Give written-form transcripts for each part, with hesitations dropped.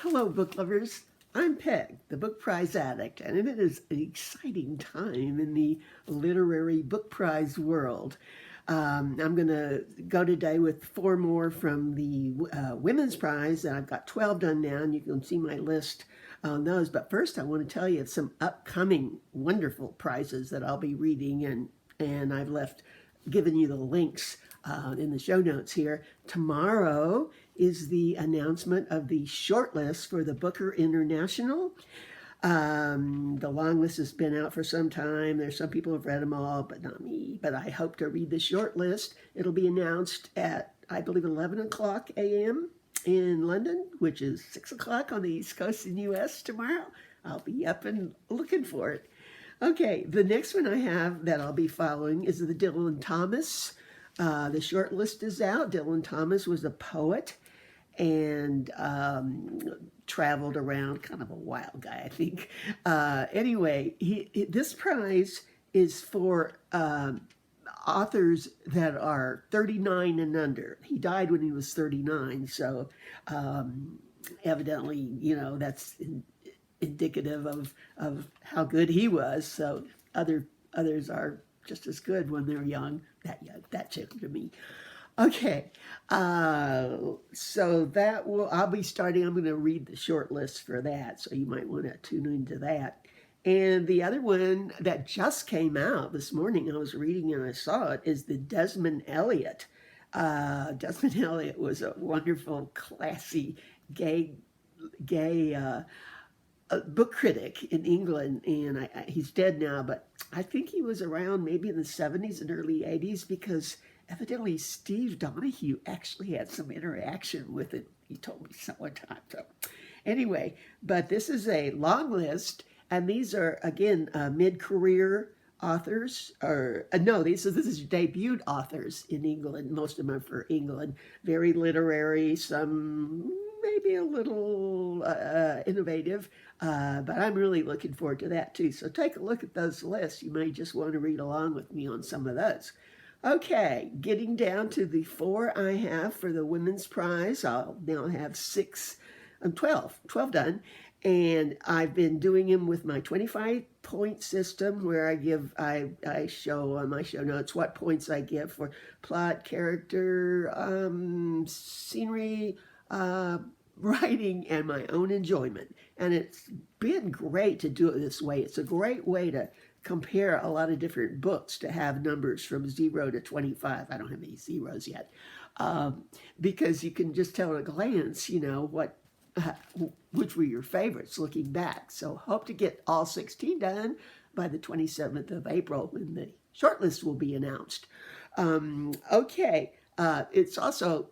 Hello, book lovers. I'm Peg, the book prize addict, and it is an exciting time in the literary book prize world. I'm going to go today with 4 more from the Women's Prize, and I've got 12 done now, and you can see my list on those. But first, I want to tell you of some upcoming wonderful prizes that I'll be reading, and I've given you the links in the show notes here. Tomorrow is the announcement of the shortlist for the Booker International. The long list has been out for some time. There's some people who have read them all, but not me. But I hope to read the short list. It'll be announced at, I believe, 11 o'clock a.m. in London, which is 6 o'clock on the East Coast in the U.S. tomorrow. I'll be up and looking for it. Okay, the next one I have that I'll be following is the Dylan Thomas. The short list is out. Dylan Thomas was a poet and traveled around, kind of a wild guy, I think. Anyway, this prize is for authors that are 39 and under. He died when he was 39, so evidently, you know, that's indicative of how good he was. So others are just as good when they're young. That chick to me. Okay, so I'll be starting. I'm going to read the short list for that, so you might want to tune into that. And the other one that just came out this morning, I was reading and I saw it, is the Desmond Elliott. Desmond Elliott was a wonderful, classy, gay book critic in England, and he's dead now, but I think he was around maybe in the 70s and early 80s, because evidently Steve Donahue actually had some interaction with it. He told me so one time. So anyway, but this is a long list, and these are, again, mid-career authors, or no, this is debut authors in England. Most of them are for England. Very literary, some maybe a little innovative, but I'm really looking forward to that too. So take a look at those lists. You may just want to read along with me on some of those. Okay, getting down to the 4 I have for the Women's Prize. I'll now have 12 done. And I've been doing them with my 25-point system, where I show on my show notes what points I give for plot, character, scenery, writing, and my own enjoyment. And it's been great to do it this way. It's a great way to compare a lot of different books, to have numbers from 0 to 25. I don't have any zeros yet, because you can just tell at a glance, you know, which were your favorites looking back. So hope to get all 16 done by the 27th of April when the shortlist will be announced. Okay, it's also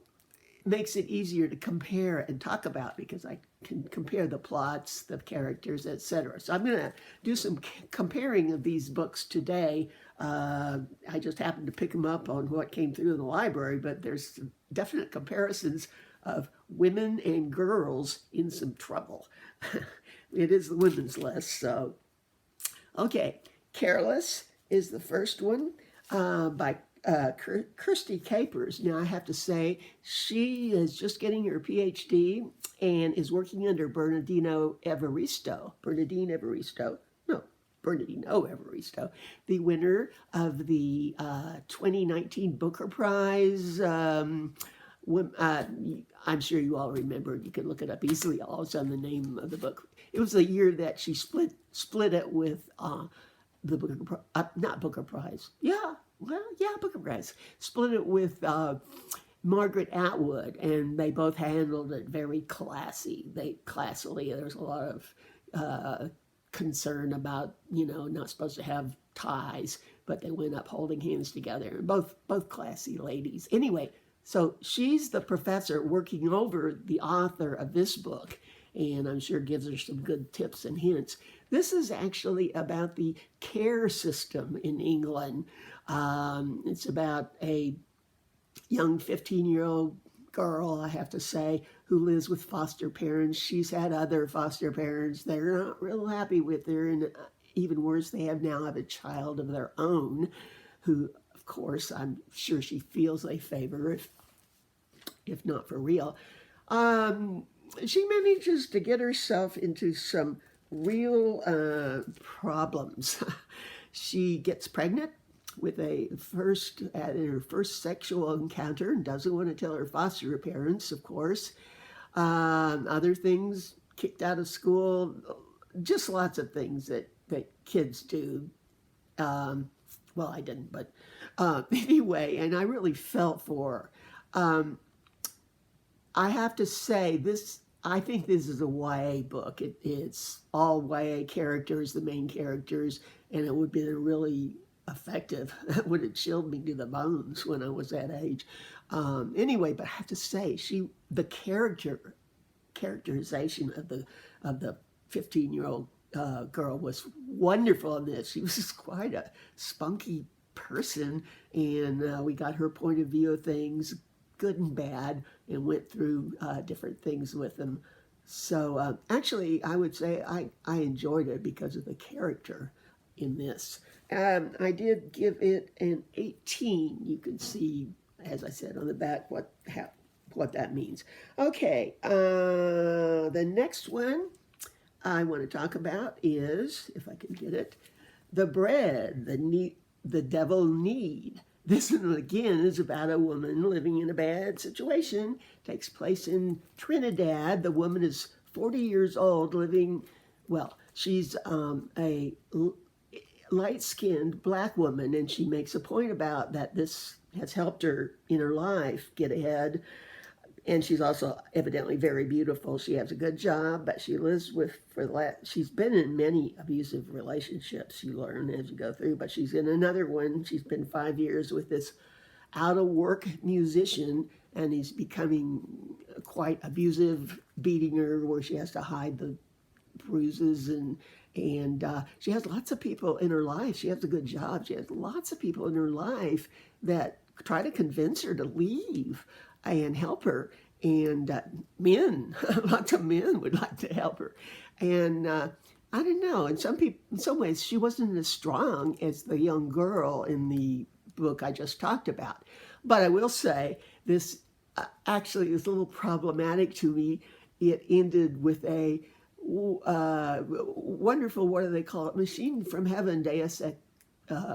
makes it easier to compare and talk about, because I can compare the plots, the characters, etc. So I'm going to do some comparing of these books today. I just happened to pick them up on what came through in the library, but there's some definite comparisons of women and girls in some trouble. It is the women's list, so. Okay, Careless is the first one by Kirsty Capers. Now I have to say, she is just getting her PhD and is working under Bernardino Evaristo, the winner of the 2019 Booker Prize. I'm sure you all remember, you can look it up easily, also on the name of the book. It was the year that she split it with the Booker, not Booker Prize. Booker Prize. Split it with Margaret Atwood, and they both handled it very classily. There's a lot of concern about, you know, not supposed to have ties, but they went up holding hands together. Both classy ladies. Anyway, so she's the professor working over the author of this book, and I'm sure gives her some good tips and hints. This is actually about the care system in England. It's about a young 15-year-old girl, I have to say, who lives with foster parents. She's had other foster parents. They're not real happy with her, and even worse, they have a child of their own, who, of course, I'm sure she feels they favor, if not for real. she manages to get herself into some real problems. She gets pregnant with at her first sexual encounter and doesn't want to tell her foster parents, of course. Other things, kicked out of school, just lots of things that kids do. Well, I didn't, but anyway, and I really felt for her. I have to say, I think this is a YA book. It's all YA characters, the main characters, and it would have been really effective. It would have chilled me to the bones when I was that age. Anyway, but I have to say, the characterization of the 15-year-old girl was wonderful in this. She was quite a spunky person, and we got her point of view of things, good and bad, and went through different things with them. So actually, I would say I enjoyed it because of the character in this. I did give it an 18. You can see, as I said on the back, what that means. Okay, the next one I want to talk about is, if I can get it, The Bread, the Devil Need. This one, again, is about a woman living in a bad situation. Takes place in Trinidad. The woman is 40 years old, she's a light-skinned black woman, and she makes a point about that this has helped her in her life get ahead. And she's also evidently very beautiful. She has a good job, but she lives she's been in many abusive relationships, you learn as you go through, but she's in another one. She's been 5 years with this out-of-work musician, and he's becoming quite abusive, beating her where she has to hide the bruises, and she has lots of people in her life. She has a good job. She has lots of people in her life that try to convince her to leave and help her, and men, lots of men would like to help her, and I don't know. In some ways, she wasn't as strong as the young girl in the book I just talked about. But I will say this actually is a little problematic to me. It ended with a wonderful, what do they call it? Machine from heaven, Deus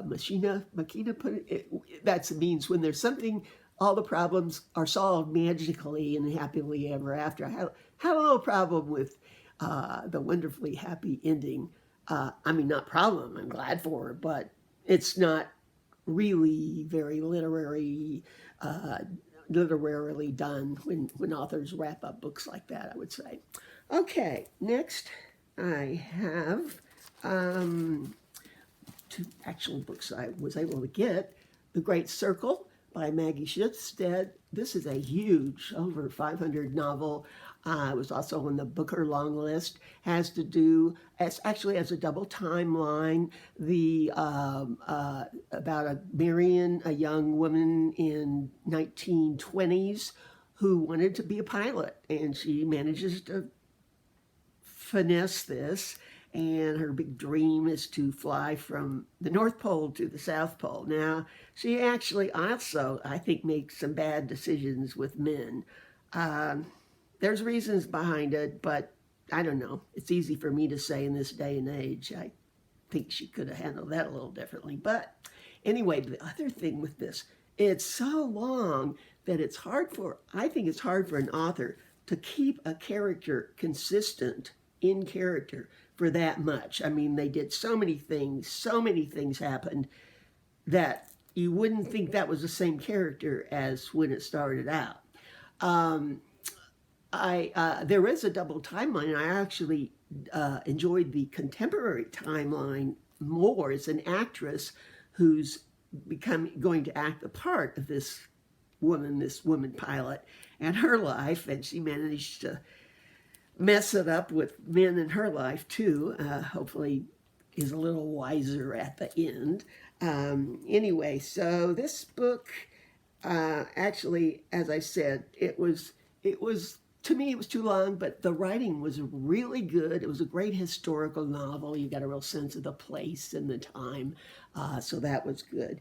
Machina, that means when there's something, all the problems are solved magically and happily ever after. I had a little problem with the wonderfully happy ending. I mean, not problem, I'm glad for it, but it's not really very literarily done when authors wrap up books like that, I would say. Okay, next I have two actual books I was able to get. The Great Circle by Maggie Shipstead. This is a huge, over 500 novel. It was also on the Booker long list. Has to do, it actually has a double timeline. About Marion, a young woman in 1920s who wanted to be a pilot, and she manages to finesse this, and her big dream is to fly from the North Pole to the South Pole. Now, she actually also, I think, makes some bad decisions with men. There's reasons behind it, but I don't know. It's easy for me to say in this day and age. I think she could have handled that a little differently. But anyway, the other thing with this, it's so long that I think it's hard for an author to keep a character consistent in character for that much. I mean, they did so many things happened that you wouldn't think that was the same character as when it started out. There is a double timeline, and I actually enjoyed the contemporary timeline more as an actress who's going to act the part of this woman pilot and her life, and she managed to mess it up with men in her life too. Hopefully is a little wiser at the end. Anyway, so this book, actually, as I said, it was, to me, it was too long, but the writing was really good. It was a great historical novel. You got a real sense of the place and the time, so that was good.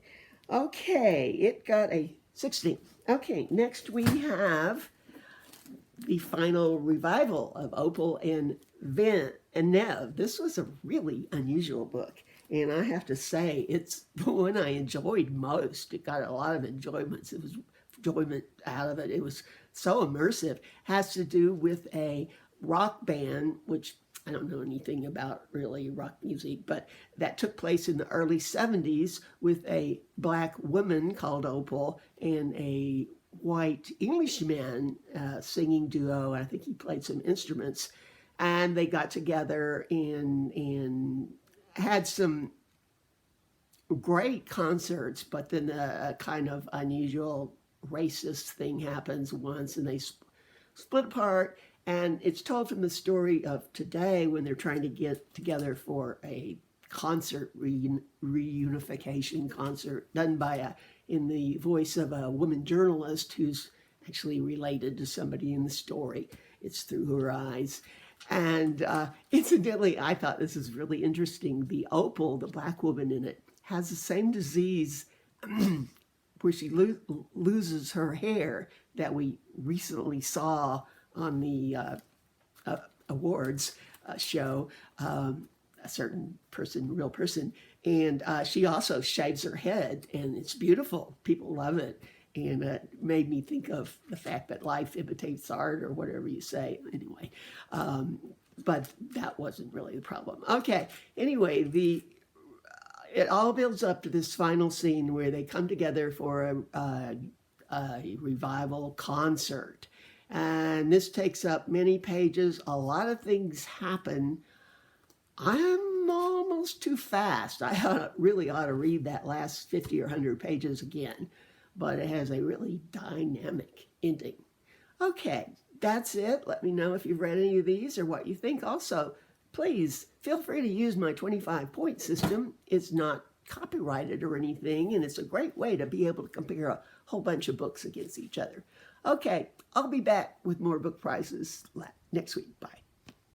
Okay, it got a 16. Okay, next we have the final revival of Opal and Nev. This was a really unusual book, and I have to say it's the one I enjoyed most. It got a lot of enjoyment out of it. It was so immersive. Has to do with a rock band, which I don't know anything about really rock music, but that took place in the early 70s with a black woman called Opal and a white Englishman singing duo. I think he played some instruments, and they got together and had some great concerts, but then a kind of unusual racist thing happens once, and they split apart. And it's told from the story of today when they're trying to get together for a concert reunification concert done by in the voice of a woman journalist who's actually related to somebody in the story. It's through her eyes. And incidentally, I thought this is really interesting. The Opal, the black woman in it, has the same disease where she loses her hair that we recently saw on the awards show, a certain person, real person, and she also shaves her head, and it's beautiful. People love it, and it made me think of the fact that life imitates art, or whatever you say. Anyway, but that wasn't really the problem. Okay, anyway, it all builds up to this final scene where they come together for a revival concert. And this takes up many pages. A lot of things happen. I'm almost too fast. I really ought to read that last 50 or 100 pages again. But it has a really dynamic ending. Okay, that's it. Let me know if you've read any of these or what you think. Also, please feel free to use my 25-point system. It's not copyrighted or anything, and it's a great way to be able to compare a whole bunch of books against each other. Okay, I'll be back with more book prizes next week. Bye.